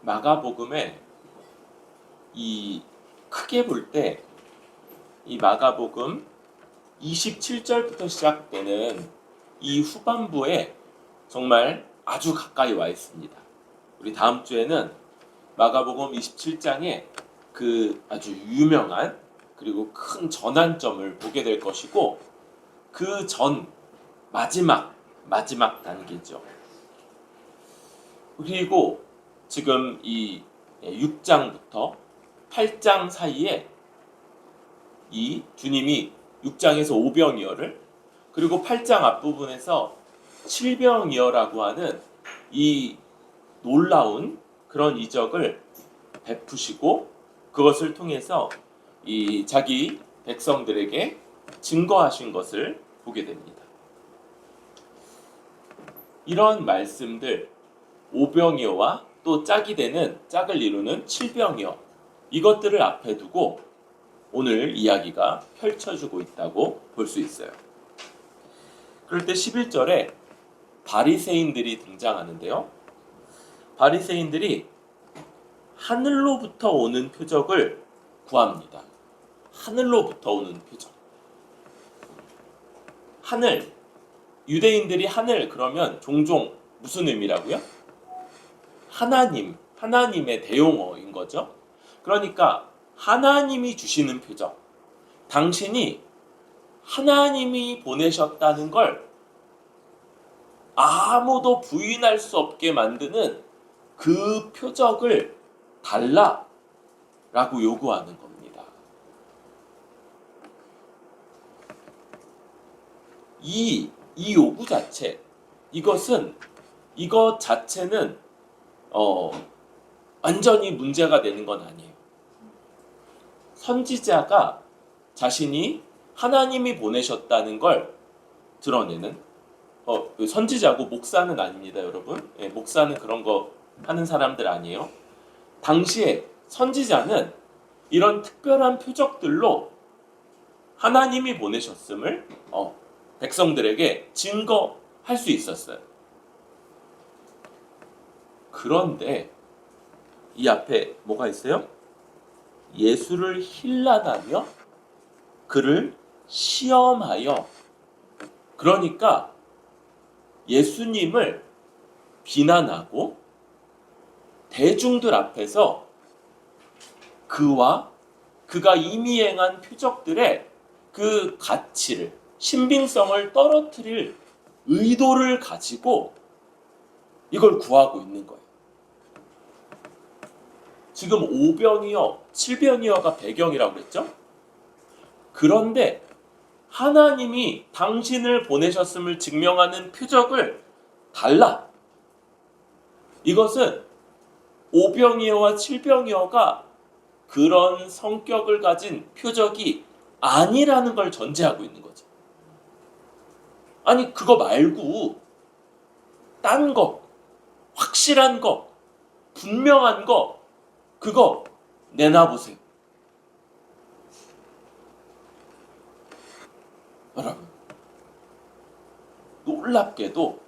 마가복음에 이 크게 볼 때 이 마가복음 27절부터 시작되는 이 후반부에 정말 아주 가까이 와 있습니다. 우리 다음 주에는 마가복음 27장에 그 아주 유명한 그리고 큰 전환점을 보게 될 것이고, 그 전 마지막 단계죠. 그리고 지금 이 6장부터 8장 사이에 이 주님이 6장에서 오병이어를, 그리고 8장 앞부분에서 칠병이어라고 하는 이 놀라운 그런 이적을 베푸시고, 그것을 통해서 이 자기 백성들에게 증거하신 것을 보게 됩니다. 이런 말씀들, 오병이어와 또 짝이 되는, 짝을 이루는 칠병이어, 이것들을 앞에 두고 오늘 이야기가 펼쳐지고 있다고 볼 수 있어요. 그럴 때 11절에 바리새인들이 등장하는데요. 바리새인들이 하늘로부터 오는 표적을 구합니다. 하늘로부터 오는 표적. 하늘, 유대인들이 하늘 그러면 종종 무슨 의미라고요? 하나님의 대용어인 거죠. 그러니까 하나님이 주시는 표적, 당신이 하나님이 보내셨다는 걸 아무도 부인할 수 없게 만드는 그 표적을 달라라고 요구하는 겁니다. 이 요구 자체, 이것 자체는 완전히 문제가 되는 건 아니에요. 선지자가 자신이 하나님이 보내셨다는 걸 드러내는, 선지자고 목사는 아닙니다, 여러분. 목사는 그런 거 하는 사람들 아니에요. 당시에 선지자는 이런 특별한 표적들로 하나님이 보내셨음을 백성들에게 증거할 수 있었어요. 그런데 이 앞에 뭐가 있어요? 예수를 힐난하며 그를 시험하여, 그러니까 예수님을 비난하고 대중들 앞에서 그가 이미 행한 표적들의 그 가치를, 신빙성을 떨어뜨릴 의도를 가지고 이걸 구하고 있는 거예요. 지금 오병이어, 칠병이어가 배경이라고 그랬죠? 그런데 하나님이 당신을 보내셨음을 증명하는 표적을 달라. 이것은 오병이어와 칠병이어가 그런 성격을 가진 표적이 아니라는 걸 전제하고 있는 거죠. 아니, 그거 말고 딴 거, 확실한 거, 분명한 거, 그거 내놔보세요. 여러분, 놀랍게도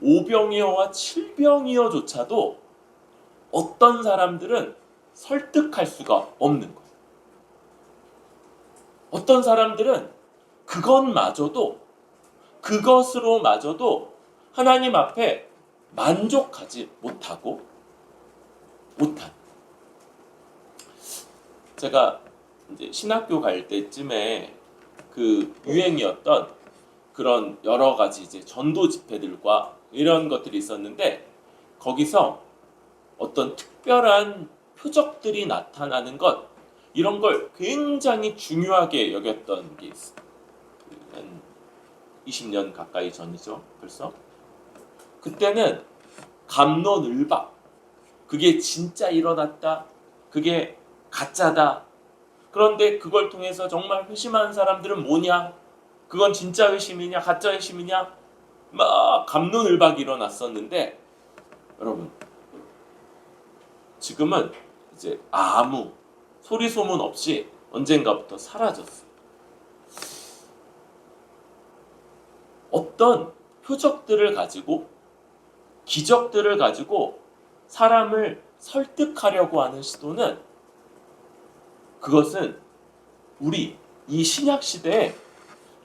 오병이어와 칠병이어조차도 어떤 사람들은 설득할 수가 없는 거예요. 어떤 사람들은 그것으로마저도 하나님 앞에 만족하지 못한. 제가 이제 신학교 갈 때쯤에 그 유행이었던 그런 여러 가지 이제 전도 집회들과 이런 것들이 있었는데, 거기서 어떤 특별한 표적들이 나타나는 것, 이런 걸 굉장히 중요하게 여겼던 게 있어요. 한 20년 가까이 전이죠, 벌써. 그때는 갑론을박, 그게 진짜 일어났다, 그게 가짜다. 그런데 그걸 통해서 정말 회심하는 사람들은 뭐냐? 그건 진짜 회심이냐, 가짜 회심이냐? 막 갑론을박이 일어났었는데, 여러분, 지금은 이제 아무 소리 소문 없이 언젠가부터 사라졌어요. 어떤 표적들을 가지고, 기적들을 가지고 사람을 설득하려고 하는 시도는 그것은 우리 이 신약 시대에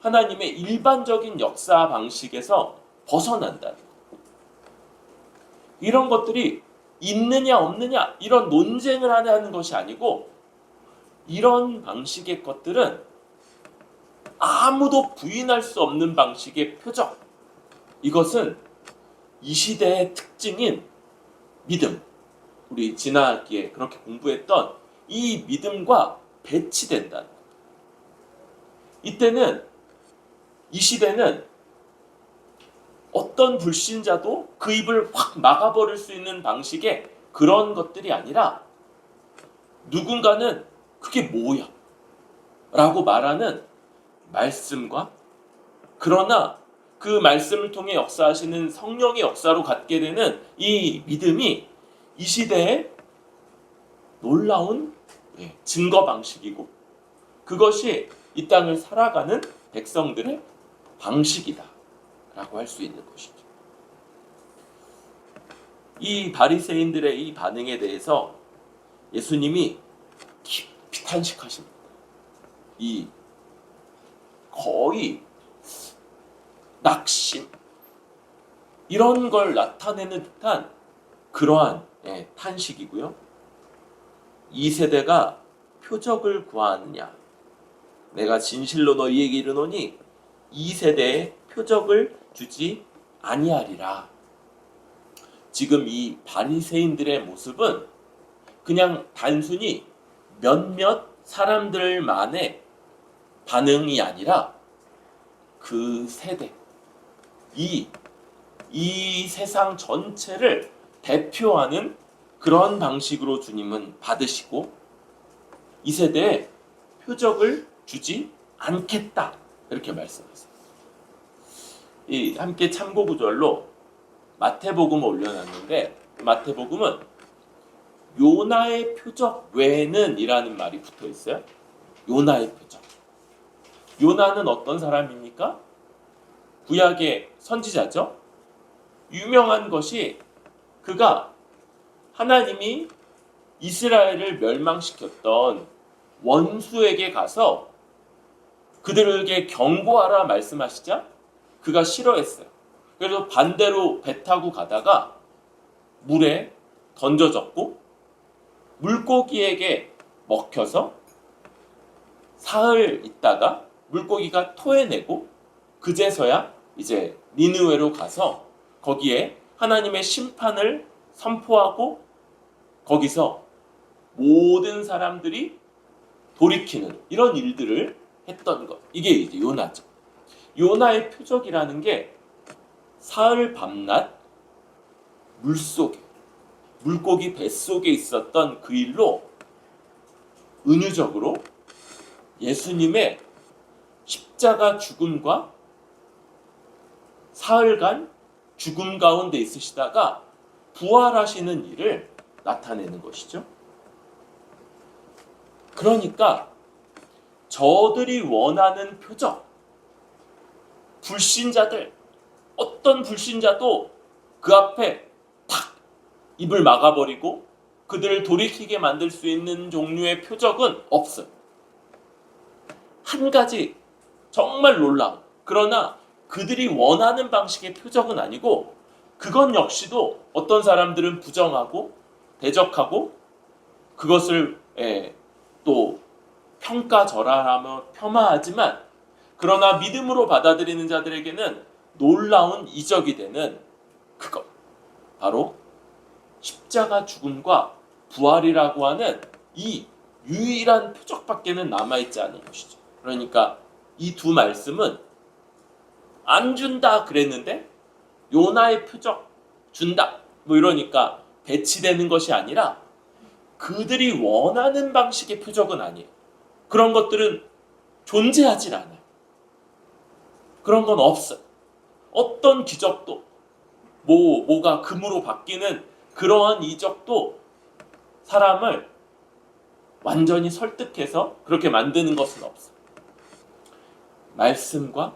하나님의 일반적인 역사 방식에서 벗어난다. 이런 것들이 있느냐 없느냐 이런 논쟁을 하는 것이 아니고 이런 방식의 것들은 아무도 부인할 수 없는 방식의 표적. 이것은 이 시대의 특징인 믿음. 우리 지난학기에 그렇게 공부했던 이 믿음과 배치된다. 이때는 이 시대는 어떤 불신자도 그 입을 확 막아버릴 수 있는 방식의 그런 것들이 아니라 누군가는 그게 뭐야? 라고 말하는 말씀과 그러나 그 말씀을 통해 역사하시는 성령의 역사로 갖게 되는 이 믿음이 이 시대의 놀라운 증거 방식이고 그것이 이 땅을 살아가는 백성들의 방식이다 라고 할 수 있는 것이죠. 이 바리새인들의 이 반응에 대해서 예수님이 깊이 탄식하십니다. 이 거의 낙심 이런 걸 나타내는 듯한 그러한 탄식이고요. 이 세대가 표적을 구하느냐 내가 진실로 너희에게 이르노니 이 세대에 표적을 주지 아니하리라. 지금 이 바리새인들의 모습은 그냥 단순히 몇몇 사람들만의 반응이 아니라 그 세대, 이 세상 전체를 대표하는 그런 방식으로 주님은 받으시고 이 세대에 표적을 주지 않겠다 이렇게 말씀하세요. 함께 참고 구절로 마태복음을 올려놨는데 마태복음은 요나의 표적 외에는 이라는 말이 붙어 있어요. 요나의 표적. 요나는 어떤 사람입니까? 구약의 선지자죠. 유명한 것이 그가 하나님이 이스라엘을 멸망시켰던 원수에게 가서 그들에게 경고하라 말씀하시자 그가 싫어했어요. 그래서 반대로 배 타고 가다가 물에 던져졌고 물고기에게 먹혀서 사흘 있다가 물고기가 토해내고 그제서야 이제 니느웨로 가서 거기에 하나님의 심판을 선포하고 거기서 모든 사람들이 돌이키는 이런 일들을 했던 것. 이게 이제 요나죠. 요나의 표적이라는 게 사흘 밤낮 물속에 물고기 뱃속에 있었던 그 일로 은유적으로 예수님의 십자가 죽음과 사흘간 죽음 가운데 있으시다가 부활하시는 일을 나타내는 것이죠. 그러니까 저들이 원하는 표적, 불신자들, 어떤 불신자도 그 앞에 탁 입을 막아버리고 그들을 돌이키게 만들 수 있는 종류의 표적은 없어요. 한 가지 정말 놀라운, 그러나 그들이 원하는 방식의 표적은 아니고 그건 역시도 어떤 사람들은 부정하고 대적하고 그것을 또 평가절하하며 폄하하지만 그러나 믿음으로 받아들이는 자들에게는 놀라운 이적이 되는 그것, 바로 십자가 죽음과 부활이라고 하는 이 유일한 표적밖에는 남아있지 않은 것이죠. 그러니까 이 두 말씀은 안 준다 그랬는데 요나의 표적 준다 뭐 이러니까 배치되는 것이 아니라 그들이 원하는 방식의 표적은 아니에요. 그런 것들은 존재하질 않아요. 그런 건 없어요. 어떤 기적도 뭐가 금으로 바뀌는 그러한 이적도 사람을 완전히 설득해서 그렇게 만드는 것은 없어요. 말씀과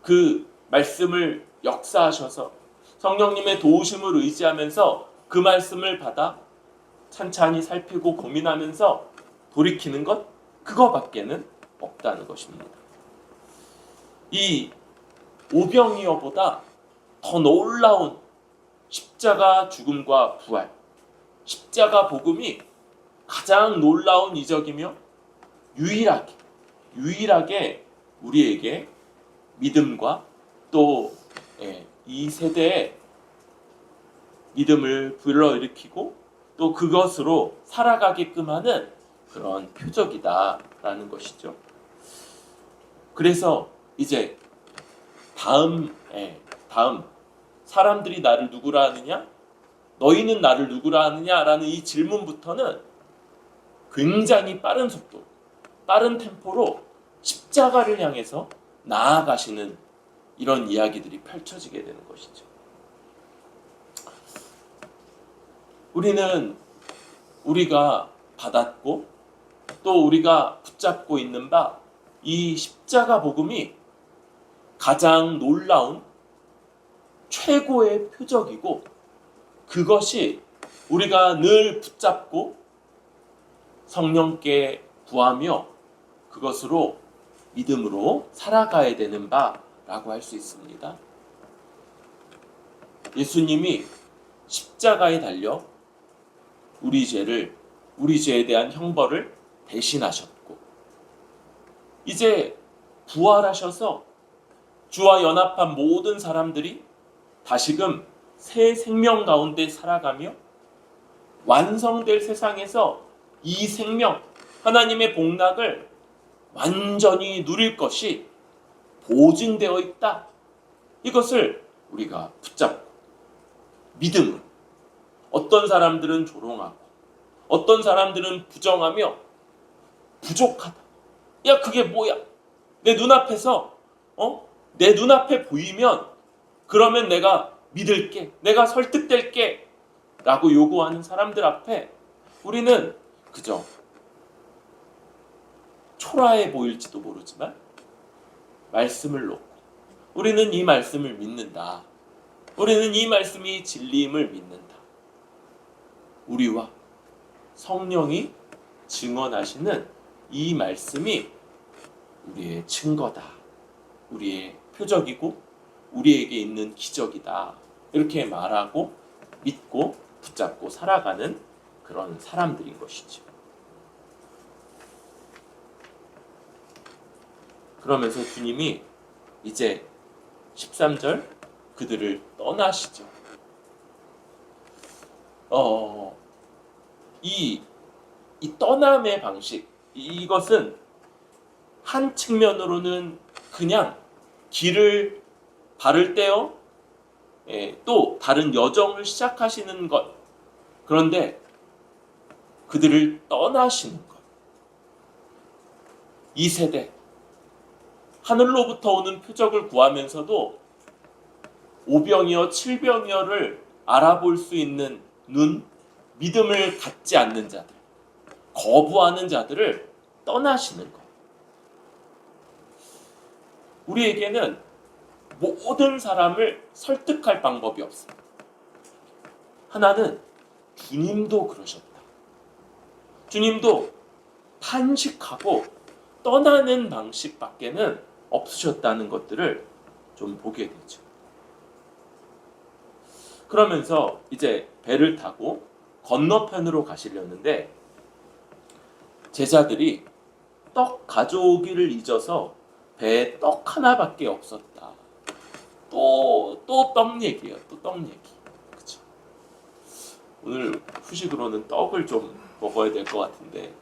그 말씀을 역사하셔서 성령님의 도우심을 의지하면서 그 말씀을 받아 찬찬히 살피고 고민하면서 돌이키는 것, 그거밖에는 없다는 것입니다. 이 오병이어보다 더 놀라운 십자가 죽음과 부활, 십자가 복음이 가장 놀라운 이적이며 유일하게 우리에게 믿음과 또 이 세대의 믿음을 불러일으키고 또 그것으로 살아가게끔 하는 그런 표적이다라는 것이죠. 그래서 이제 다음 사람들이 나를 누구라 하느냐? 너희는 나를 누구라 하느냐라는 이 질문부터는 굉장히 빠른 속도, 빠른 템포로 십자가를 향해서 나아가시는 이런 이야기들이 펼쳐지게 되는 것이죠. 우리가 받았고 또 우리가 붙잡고 있는 바 이 십자가 복음이 가장 놀라운 최고의 표적이고 그것이 우리가 늘 붙잡고 성령께 구하며 그것으로 믿음으로 살아가야 되는 바라고 할 수 있습니다. 예수님이 십자가에 달려 우리 죄에 대한 형벌을 대신하셨고 이제 부활하셔서 주와 연합한 모든 사람들이 다시금 새 생명 가운데 살아가며 완성될 세상에서 이 생명, 하나님의 복락을 완전히 누릴 것이 보증되어 있다. 이것을 우리가 붙잡고 믿음으로 어떤 사람들은 조롱하고 어떤 사람들은 부정하며 부족하다. 야 그게 뭐야? 내 눈앞에 보이면 그러면 내가 믿을게. 내가 설득될게. 라고 요구하는 사람들 앞에 우리는 그저 초라해 보일지도 모르지만 말씀을 놓고 우리는 이 말씀을 믿는다. 우리는 이 말씀이 진리임을 믿는다. 우리와 성령이 증언하시는 이 말씀이 우리의 증거다. 우리의 표적이고 우리에게 있는 기적이다. 이렇게 말하고 믿고 붙잡고 살아가는 그런 사람들인 것이죠. 그러면서 주님이 이제 13절 그들을 떠나시죠. 이 떠남의 방식, 이것은 한 측면으로는 그냥 길을 발을 떼어 또 다른 여정을 시작하시는 것. 그런데 그들을 떠나시는 것. 이 세대 하늘로부터 오는 표적을 구하면서도 오병이어 칠병이어를 알아볼 수 있는 눈, 믿음을 갖지 않는 자들, 거부하는 자들을 떠나시는 것. 우리에게는 모든 사람을 설득할 방법이 없습니다. 하나는 주님도 그러셨다. 주님도 탄식하고 떠나는 방식밖에는 없으셨다는 것들을 좀 보게 되죠. 그러면서 이제 배를 타고 건너편으로 가시려는데 제자들이 떡 가져오기를 잊어서 배에 떡 하나밖에 없었다. 또 떡 얘기예요. 또 떡 얘기. 그렇죠? 오늘 후식으로는 떡을 좀 먹어야 될 것 같은데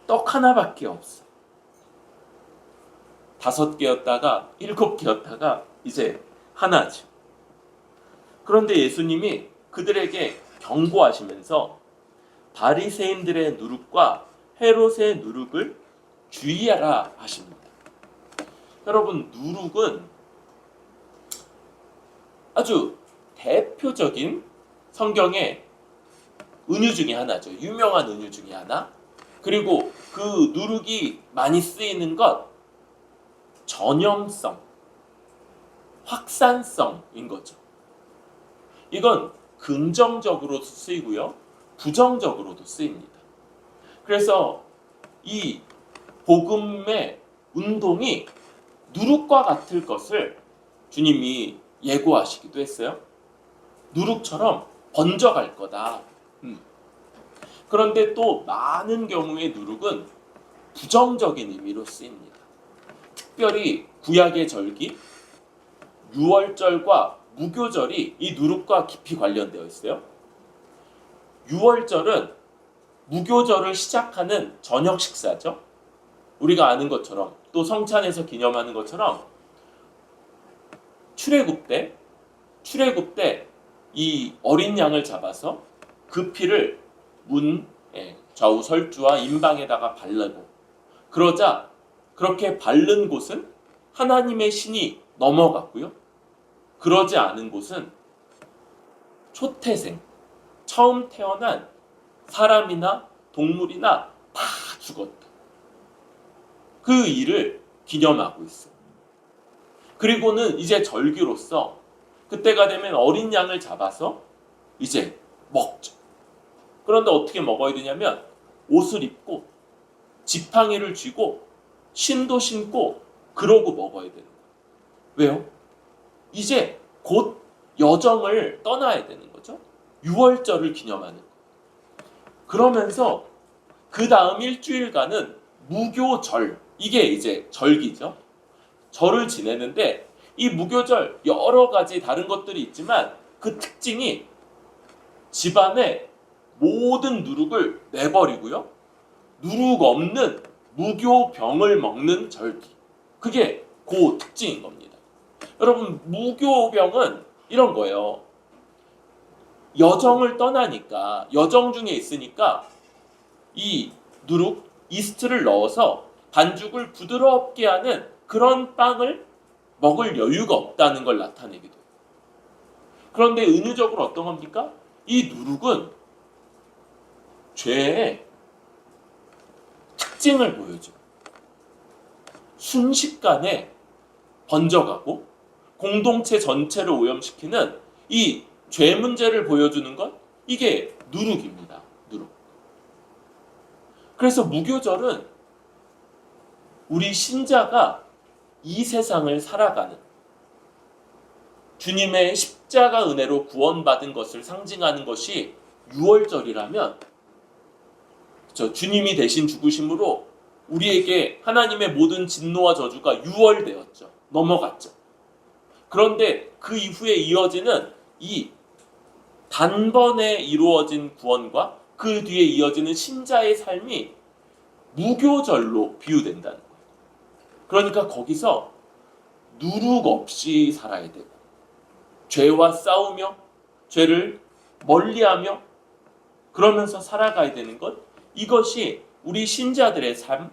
떡 하나밖에 없어. 5개였다가 7개였다가 이제 하나죠. 그런데 예수님이 그들에게 경고하시면서 바리새인들의 누룩과 헤롯의 누룩을 주의하라 하십니다. 여러분, 누룩은 아주 대표적인 성경의 은유 중에 하나죠. 유명한 은유 중에 하나. 그리고 그 누룩이 많이 쓰이는 것, 전염성, 확산성인 거죠. 이건 긍정적으로도 쓰이고요, 부정적으로도 쓰입니다. 그래서 이 복음의 운동이 누룩과 같을 것을 주님이 예고하시기도 했어요. 누룩처럼 번져갈 거다. 그런데 또 많은 경우에 누룩은 부정적인 의미로 쓰입니다. 특별히 구약의 절기, 유월절과 무교절이 이 누룩과 깊이 관련되어 있어요. 유월절은 무교절을 시작하는 저녁 식사죠. 우리가 아는 것처럼, 또 성찬에서 기념하는 것처럼 출애굽 때 이 어린 양을 잡아서 그 피를 문 좌우 설주와 임방에다가 바르고, 그러자 그렇게 바른 곳은 하나님의 신이 넘어갔고요, 그러지 않은 곳은 초태생, 처음 태어난 사람이나 동물이나 다 죽었다. 그 일을 기념하고 있어요. 그리고는 이제 절기로서 그때가 되면 어린 양을 잡아서 이제 먹죠. 그런데 어떻게 먹어야 되냐면 옷을 입고 지팡이를 쥐고 신도 신고 그러고 먹어야 되는 거예요. 왜요? 이제 곧 여정을 떠나야 되는 거죠. 유월절을 기념하는 거예요. 그러면서 그 다음 일주일간은 무교절, 이게 이제 절기죠. 절을 지내는데 이 무교절 여러 가지 다른 것들이 있지만 그 특징이 집안에 모든 누룩을 내버리고요, 누룩 없는 무교병을 먹는 절기, 그게 그 특징인 겁니다. 여러분, 무교병은 이런 거예요. 여정을 떠나니까, 여정 중에 있으니까 이 누룩, 이스트를 넣어서 반죽을 부드럽게 하는 그런 빵을 먹을 여유가 없다는 걸 나타내기도 해요. 그런데 은유적으로 어떤 겁니까? 이 누룩은 죄의 특징을 보여줘요. 순식간에 번져가고 공동체 전체를 오염시키는 이 죄 문제를 보여주는 것, 이게 누룩입니다. 누룩. 그래서 무교절은 우리 신자가 이 세상을 살아가는, 주님의 십자가 은혜로 구원받은 것을 상징하는 것이 유월절이라면, 주님이 대신 죽으심으로 우리에게 하나님의 모든 진노와 저주가 유월되었죠. 넘어갔죠. 그런데 그 이후에 이어지는 이 단번에 이루어진 구원과 그 뒤에 이어지는 신자의 삶이 무교절로 비유된다는 거예요. 그러니까 거기서 누룩 없이 살아야 되고, 죄와 싸우며 죄를 멀리하며 그러면서 살아가야 되는 것, 이것이 우리 신자들의 삶,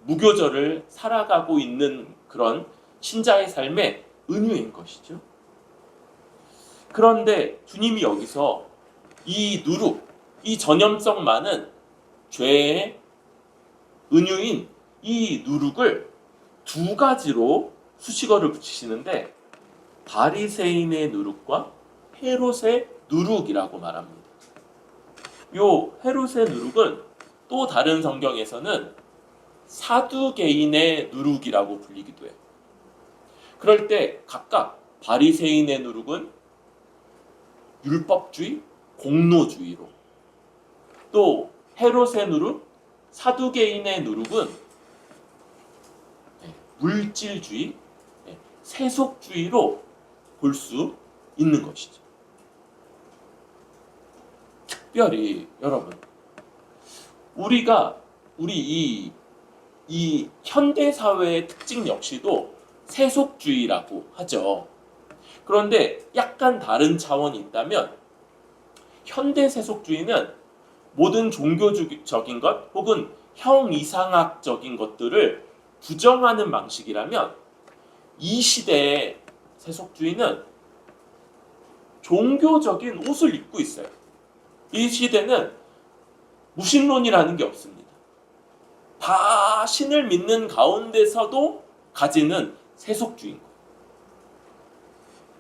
무교절을 살아가고 있는 그런 신자의 삶의 은유인 것이죠. 그런데 주님이 여기서 이 누룩, 이 전염성 많은 죄의 은유인 이 누룩을 두 가지로 수식어를 붙이시는데, 바리새인의 누룩과 헤롯의 누룩이라고 말합니다. 요 헤롯의 누룩은 또 다른 성경에서는 사두개인의 누룩이라고 불리기도 해요. 그럴 때 각각 바리새인의 누룩은 율법주의, 공로주의로, 또 헤롯의 누룩, 사두개인의 누룩은 물질주의, 세속주의로 볼 수 있는 것이죠. 특별히 여러분, 우리 이 현대 사회의 특징 역시도 세속주의라고 하죠. 그런데 약간 다른 차원이 있다면, 현대 세속주의는 모든 종교적인 것 혹은 형이상학적인 것들을 부정하는 방식이라면, 이 시대의 세속주의는 종교적인 옷을 입고 있어요. 이 시대는 무신론이라는 게 없습니다. 다 신을 믿는 가운데서도 가지는 세속주의인 거예요.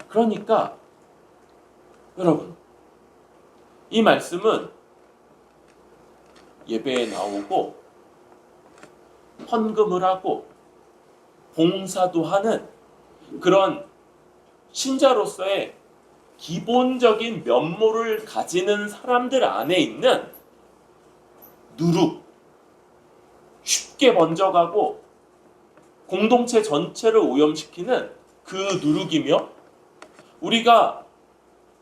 그러니까 여러분, 이 말씀은 예배에 나오고 헌금을 하고 봉사도 하는 그런 신자로서의 기본적인 면모를 가지는 사람들 안에 있는 누룩, 쉽게 번져가고 공동체 전체를 오염시키는 그 누룩이며, 우리가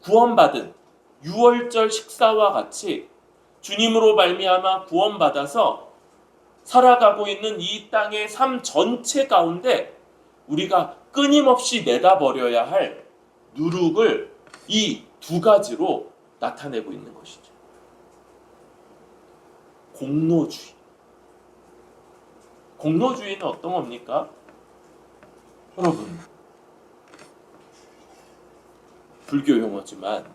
구원받은 유월절 식사와 같이 주님으로 말미암아 구원받아서 살아가고 있는 이 땅의 삶 전체 가운데 우리가 끊임없이 내다버려야 할 누룩을 이 두 가지로 나타내고 있는 것이죠. 공로주의. 공로주의는 어떤 겁니까? 여러분, 불교 용어지만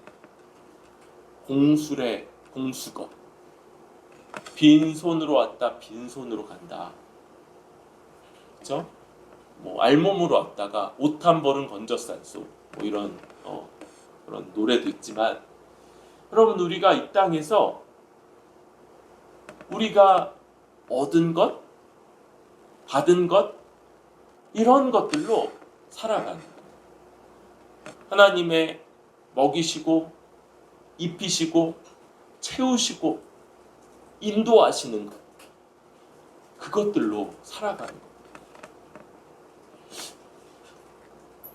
공수래 공수거, 빈손으로 왔다 빈손으로 간다. 그렇죠? 뭐 알몸으로 왔다가 옷 한 벌은 건져싼소, 뭐 이런 그런 노래도 있지만, 여러분, 우리가 이 땅에서 우리가 얻은 것, 받은 것, 이런 것들로 살아가는 것. 하나님의 먹이시고 입히시고 채우시고 인도하시는 것, 그것들로 살아가는 것.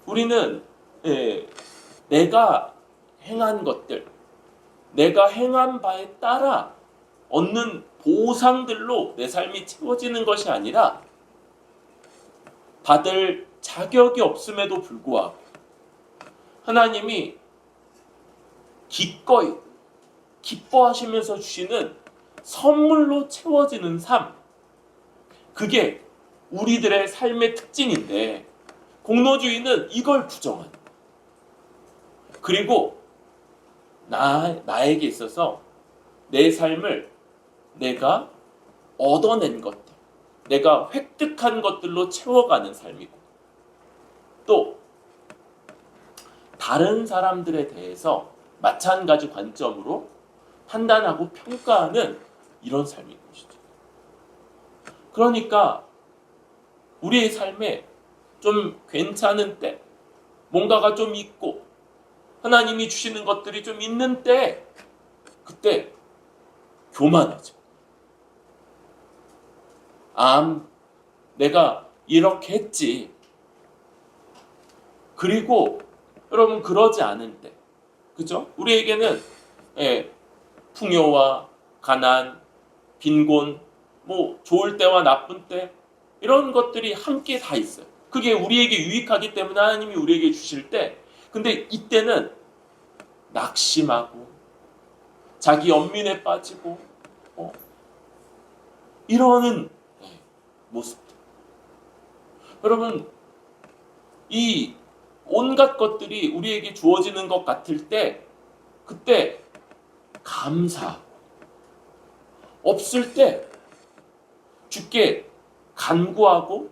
우리는 내가 행한 것들, 내가 행한 바에 따라 얻는 보상들로 내 삶이 채워지는 것이 아니라, 받을 자격이 없음에도 불구하고 하나님이 기꺼이 기뻐하시면서 주시는 선물로 채워지는 삶, 그게 우리들의 삶의 특징인데, 공로주의는 이걸 부정하는 거예요. 그리고 나에게 있어서 내 삶을 내가 얻어낸 것들, 내가 획득한 것들로 채워가는 삶이고, 또 다른 사람들에 대해서 마찬가지 관점으로 판단하고 평가하는 이런 삶인 것이죠. 그러니까 우리의 삶에 좀 괜찮은 때, 뭔가가 좀 있고 하나님이 주시는 것들이 좀 있는 때, 그때 교만하죠. 내가 이렇게 했지. 그리고 여러분, 그러지 않을 때, 그죠? 우리에게는 풍요와 가난, 빈곤, 뭐 좋을 때와 나쁜 때, 이런 것들이 함께 다 있어요. 그게 우리에게 유익하기 때문에 하나님이 우리에게 주실 때, 근데 이때는 낙심하고 자기 연민에 빠지고 이러는 모습들. 여러분, 이 온갖 것들이 우리에게 주어지는 것 같을 때, 그때 감사하고, 없을 때 주께 간구하고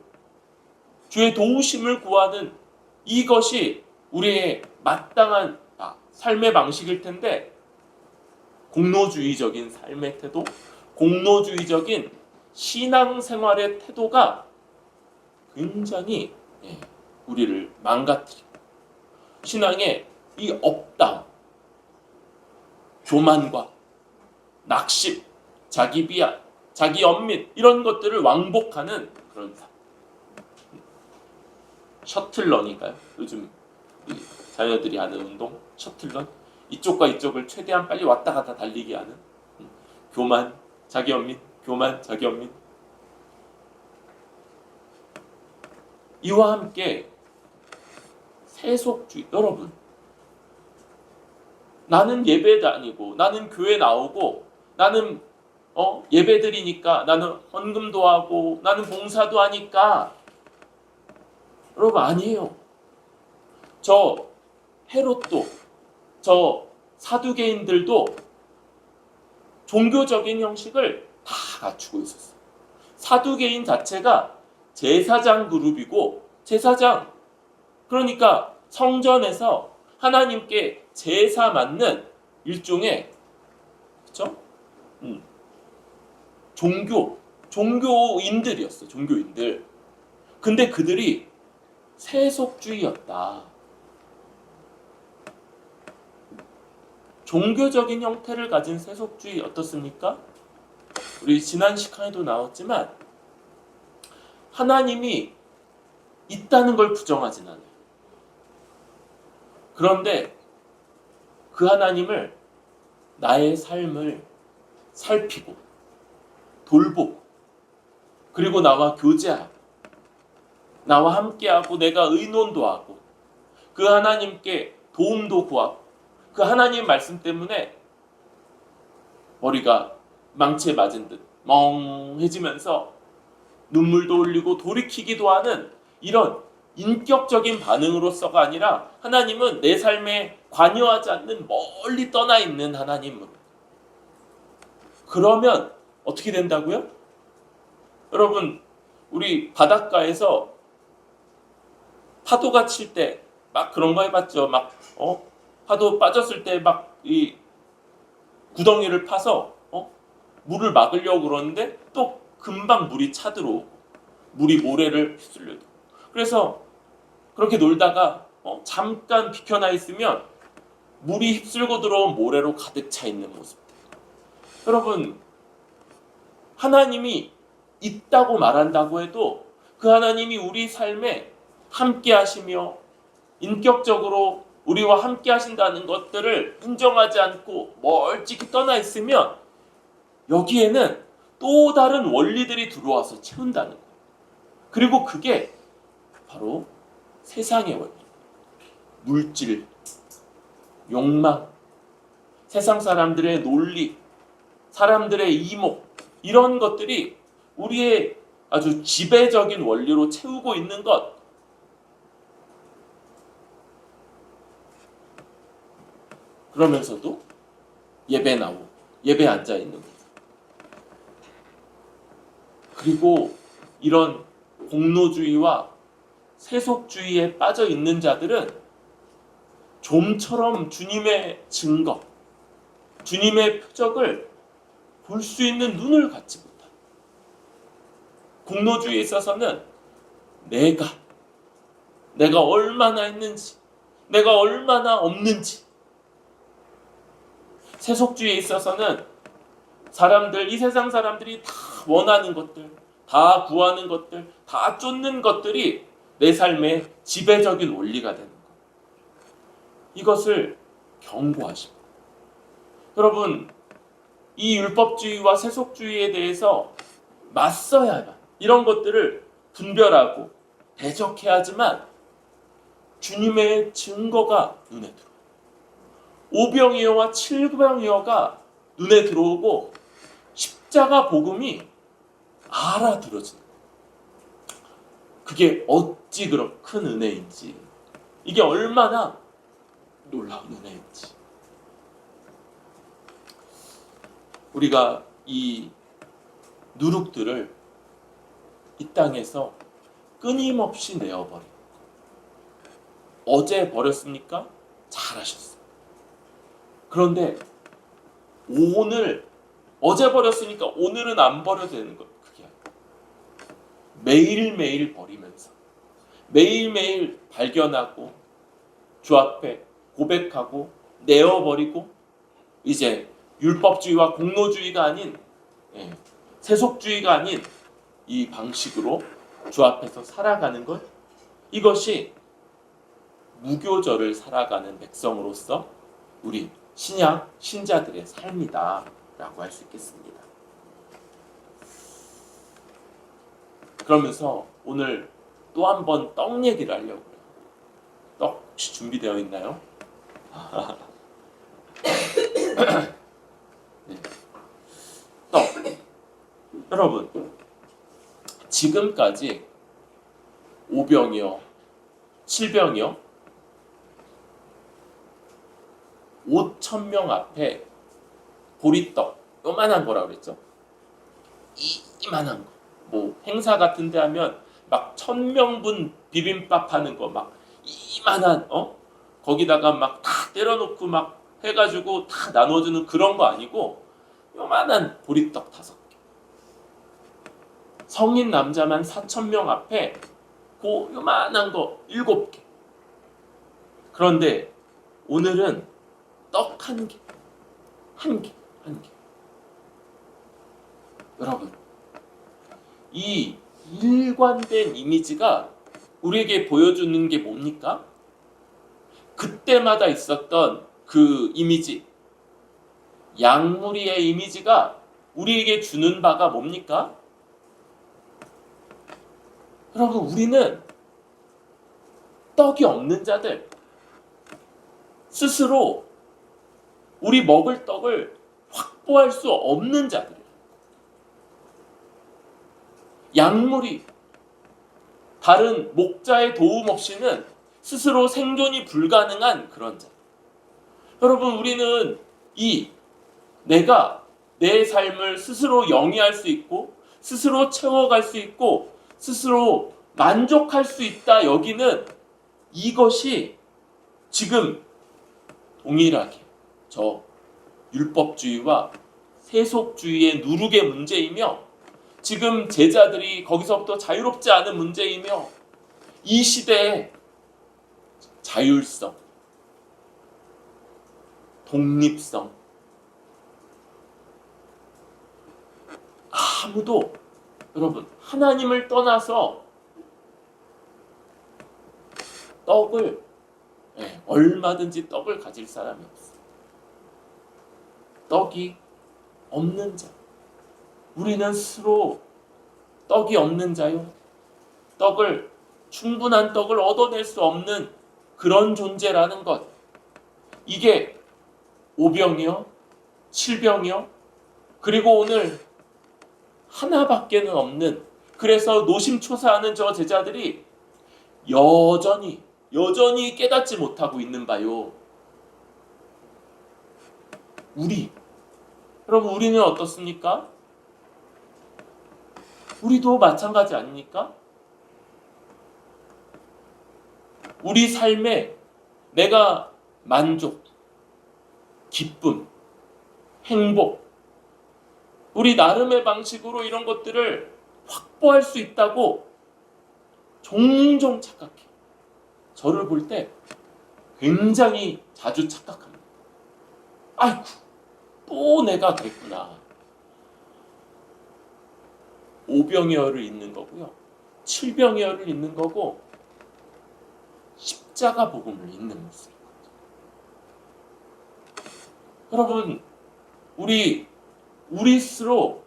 주의 도우심을 구하는, 이것이 우리의 마땅한 삶의 방식일 텐데, 공로주의적인 삶의 태도, 공로주의적인 신앙생활의 태도가 굉장히 우리를 망가뜨리고, 신앙의 이 업다, 교만과 낙심, 자기 비하, 자기 연민, 이런 것들을 왕복하는 그런 삶. 셔틀런인가요? 요즘 자녀들이 하는 운동, 셔틀런. 이쪽과 이쪽을 최대한 빨리 왔다 갔다 달리게 하는 교만, 자기 연민, 교만, 자기 연민. 이와 함께 세속주의. 여러분, 나는 예배 다니고, 나는 교회 나오고, 나는 예배 드리니까, 나는 헌금도 하고, 나는 봉사도 하니까. 여러분, 아니에요. 저 헤롯도, 저 사두개인들도 종교적인 형식을 다 갖추고 있었어요. 사두개인 자체가 제사장 그룹이고, 제사장, 그러니까 성전에서 하나님께 제사 맡는 일종의, 그렇죠? 종교인들이었어. 종교인들. 근데 그들이 세속주의였다. 종교적인 형태를 가진 세속주의 어떻습니까? 우리 지난 시간에도 나왔지만 하나님이 있다는 걸 부정하진 않아요. 그런데 그 하나님을 나의 삶을 살피고 돌보고 그리고 나와 교제하고 나와 함께하고 내가 의논도 하고 그 하나님께 도움도 구하고 그 하나님 말씀 때문에 머리가 망치에 맞은 듯 멍해지면서 눈물도 흘리고 돌이키기도 하는 이런 인격적인 반응으로서가 아니라 하나님은 내 삶에 관여하지 않는 멀리 떠나 있는 하나님으로. 그러면 어떻게 된다고요? 여러분, 우리 바닷가에서 파도가 칠 때 막 그런 거 해봤죠. 파도 빠졌을 때 막 이 구덩이를 파서 물을 막으려고 그러는데 또 금방 물이 차들어오고 물이 모래를 휩쓸려도. 그래서 그렇게 놀다가 잠깐 비켜나 있으면 물이 휩쓸고 들어온 모래로 가득 차 있는 모습. 여러분, 하나님이 있다고 말한다고 해도 그 하나님이 우리 삶에 함께 하시며 인격적으로 우리와 함께 하신다는 것들을 인정하지 않고 멀찍이 떠나 있으면 여기에는 또 다른 원리들이 들어와서 채운다는 거예요. 그리고 그게 바로 세상의 원리, 물질, 욕망, 세상 사람들의 논리, 사람들의 이목, 이런 것들이 우리의 아주 지배적인 원리로 채우고 있는 것. 그러면서도 예배 나오고 예배 앉아 있는 것. 그리고 이런 공로주의와 세속주의에 빠져 있는 자들은 좀처럼 주님의 증거, 주님의 표적을 볼 수 있는 눈을 갖지 못한다. 공로주의에 있어서는 내가 얼마나 있는지, 내가 얼마나 없는지. 세속주의에 있어서는 이 세상 사람들이 다 원하는 것들, 다 구하는 것들, 다 쫓는 것들이 내 삶의 지배적인 원리가 되는 것. 이것을 경고하십니다. 여러분, 이 율법주의와 세속주의에 대해서 맞서야만 이런 것들을 분별하고 대적해야 하지만 주님의 증거가 눈에 들어오고 오병이어와 칠병이어가 눈에 들어오고 십자가 복음이 알아들어지는 거예요. 그게 어찌 그런 큰 은혜인지, 이게 얼마나 놀라운 은혜인지. 우리가 이 누룩들을 이 땅에서 끊임없이 내어버리고, 어제 버렸습니까? 잘하셨어요. 그런데 어제 버렸으니까 오늘은 안 버려도 되는 것. 그게 아니에요. 매일매일 버리면서 매일매일 발견하고 주 앞에 고백하고 내어버리고, 이제 율법주의와 공로주의가 아닌 세속주의가 아닌 이 방식으로 주 앞에서 살아가는 것, 이것이 무교절을 살아가는 백성으로서 우리 신약 신자들의 삶이다 라고 할 수 있겠습니다. 그러면서 오늘 또 한 번 떡 얘기를 하려고 해요. 떡 혹시 준비되어 있나요? 네. 떡. 여러분, 지금까지 5병이요, 7병이요, 5,000명 앞에 보리떡, 요만한 거라고 그랬죠? 이만한 거. 뭐 행사 같은 데 하면 막 1,000명분 비빔밥 하는 거, 막 이만한 거기다가 막 다 때려놓고 막 해가지고 다 나눠주는 그런 거 아니고 요만한 보리떡 5개. 성인 남자만 4,000명 앞에 그 요만한 거 7개. 그런데 오늘은 떡 1개, 1개, 1개. 여러분, 이 일관된 이미지가 우리에게 보여주는 게 뭡니까? 그때마다 있었던 그 이미지, 양무리의 이미지가 우리에게 주는 바가 뭡니까? 여러분, 우리는 떡이 없는 자들, 스스로 우리 먹을 떡을 확보할 수 없는 자들, 양무리, 다른 목자의 도움 없이는 스스로 생존이 불가능한 그런 자. 여러분, 우리는 내가 내 삶을 스스로 영위할 수 있고 스스로 채워갈 수 있고 스스로 만족할 수 있다 여기는 이것이 지금 동일하게 저 율법주의와 세속주의의 누룩의 문제이며 지금 제자들이 거기서부터 자유롭지 않은 문제이며 이 시대의 자율성, 독립성, 아무도 여러분 하나님을 떠나서 떡을 얼마든지 떡을 가질 사람이 없어요. 떡이 없는 자. 우리는 스스로 떡이 없는 자요. 충분한 떡을 얻어낼 수 없는 그런 존재라는 것. 이게 오병이요, 칠병이요, 그리고 오늘 하나밖에는 없는, 그래서 노심초사하는 저 제자들이 여전히 깨닫지 못하고 있는 바요. 여러분, 우리는 어떻습니까? 우리도 마찬가지 아닙니까? 우리 삶에 내가 만족, 기쁨, 행복, 우리 나름의 방식으로 이런 것들을 확보할 수 있다고 종종 착각해. 저를 볼 때 굉장히 자주 착각합니다. 아이고, 또 내가 그랬구나. 오병이어를 잇는 거고요. 칠병이어를 잇는 거고 십자가 복음을 잇는 모습입니다. 여러분, 우리 스스로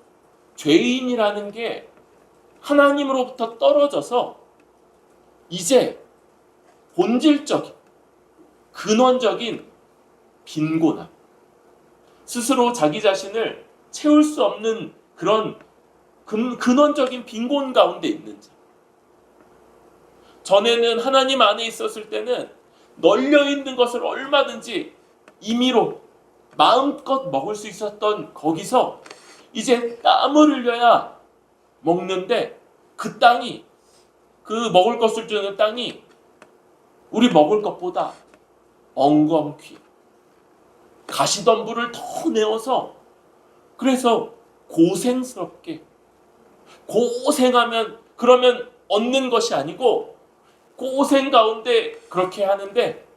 죄인이라는 게 하나님으로부터 떨어져서 이제 본질적인 근원적인 빈곤함, 스스로 자기 자신을 채울 수 없는 그런 근원적인 빈곤 가운데 있는 자. 전에는 하나님 안에 있었을 때는 널려있는 것을 얼마든지 임의로 마음껏 먹을 수 있었던 거기서 이제 땀을 흘려야 먹는데 그 땅이, 그 먹을 것을 주는 땅이 우리 먹을 것보다 엉겅퀴 가시덤불을 더 내어서, 그래서 고생스럽게 고생하면, 그러면 얻는 것이 아니고 고생 가운데 그렇게 하는데,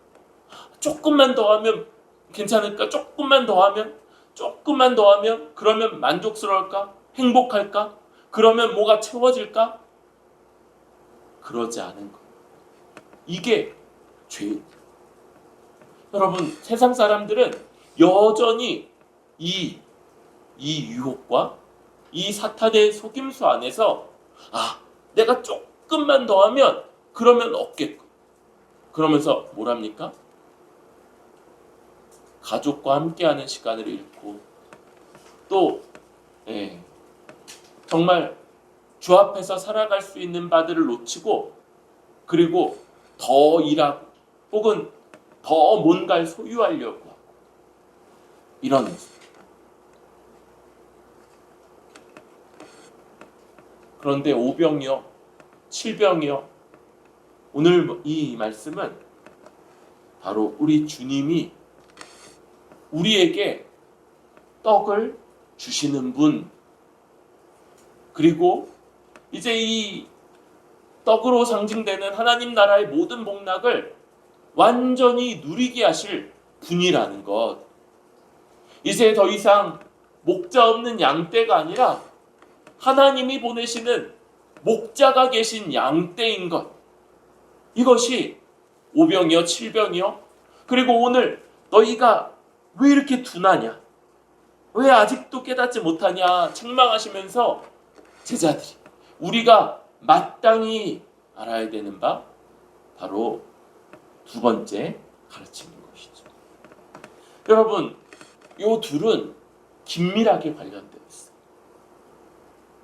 조금만 더 하면 괜찮을까? 조금만 더 하면 그러면 만족스러울까? 행복할까? 그러면 뭐가 채워질까? 그러지 않은 것. 이게 죄입니다. 여러분, 세상 사람들은 여전히 이 유혹과 이 사탄의 속임수 안에서 내가 조금만 더 하면 그러면 얻겠고, 그러면서 뭐랍니까? 가족과 함께하는 시간을 잃고 또 정말 주 앞에서 살아갈 수 있는 바들을 놓치고, 그리고 더 일하고 혹은 더 뭔가를 소유하려고 하고 이런 모습. 그런데 오병이요, 칠병이요, 오늘 이 말씀은 바로 우리 주님이 우리에게 떡을 주시는 분, 그리고 이제 이 떡으로 상징되는 하나님 나라의 모든 복락을 완전히 누리게 하실 분이라는 것. 이제 더 이상 목자 없는 양떼가 아니라 하나님이 보내시는 목자가 계신 양떼인 것. 이것이 오병이어 칠병이어, 그리고 오늘 너희가 왜 이렇게 둔하냐, 왜 아직도 깨닫지 못하냐 책망하시면서 제자들이 우리가 마땅히 알아야 되는 바 바로 두 번째 가르치는 것이죠. 여러분, 이 둘은 긴밀하게 관련되어 있어요.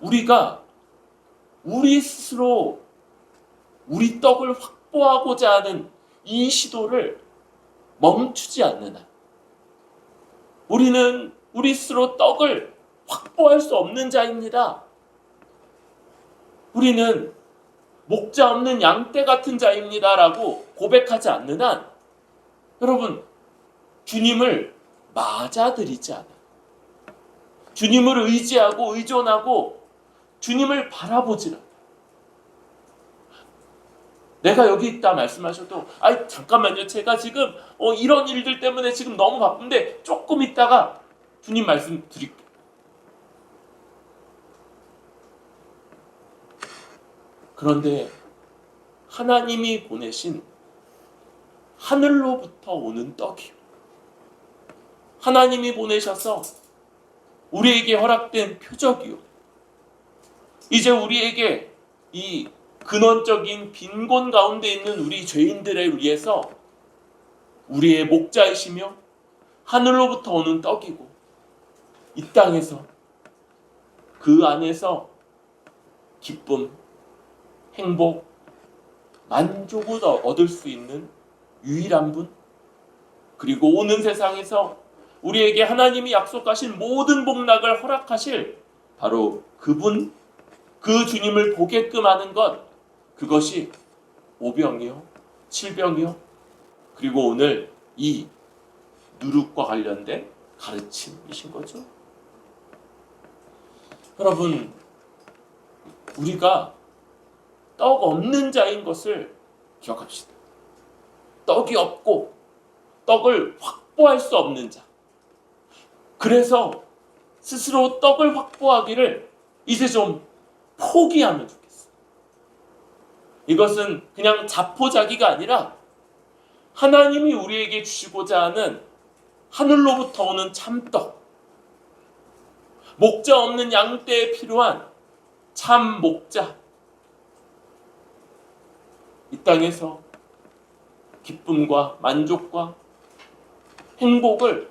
우리가 우리 스스로 우리 떡을 확보하고자 하는 이 시도를 멈추지 않는 한 우리는 우리 스스로 떡을 확보할 수 없는 자입니다. 우리는 목자 없는 양떼 같은 자입니다 라고 고백하지 않는 한 여러분, 주님을 맞아들이지 않아요. 주님을 의지하고 의존하고 주님을 바라보지 않아요. 내가 여기 있다 말씀하셔도 아이 잠깐만요, 제가 지금 이런 일들 때문에 지금 너무 바쁜데 조금 있다가 주님 말씀 드릴게요. 그런데 하나님이 보내신 하늘로부터 오는 떡이요, 하나님이 보내셔서 우리에게 허락된 표적이요, 이제 우리에게 이 근원적인 빈곤 가운데 있는 우리 죄인들을 위해서 우리의 목자이시며 하늘로부터 오는 떡이고, 이 땅에서 그 안에서 기쁨, 행복, 만족을 얻을 수 있는 유일한 분, 그리고 오는 세상에서 우리에게 하나님이 약속하신 모든 복락을 허락하실 바로 그분, 그 주님을 보게끔 하는 것, 그것이 오병이요, 칠병이요, 그리고 오늘 이 누룩과 관련된 가르침이신 거죠. 여러분, 우리가 떡 없는 자인 것을 기억합시다. 떡이 없고 떡을 확보할 수 없는 자. 그래서 스스로 떡을 확보하기를 이제 좀 포기하면 좋겠어요. 이것은 그냥 자포자기가 아니라 하나님이 우리에게 주시고자 하는 하늘로부터 오는 참떡, 목자 없는 양떼에 필요한 참 목자, 이 땅에서 기쁨과 만족과 행복을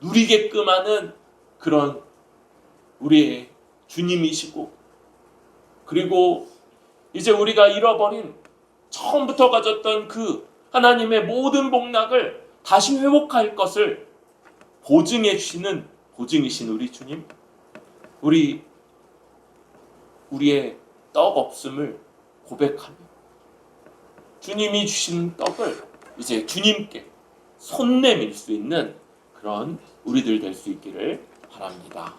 누리게끔 하는 그런 우리의 주님이시고, 그리고 이제 우리가 잃어버린 처음부터 가졌던 그 하나님의 모든 복락을 다시 회복할 것을 보증해 주시는 보증이신 우리 주님, 우리의 떡 없음을 고백하며 주님이 주신 떡을 이제 주님께 손 내밀 수 있는 그런 우리들 될 수 있기를 바랍니다.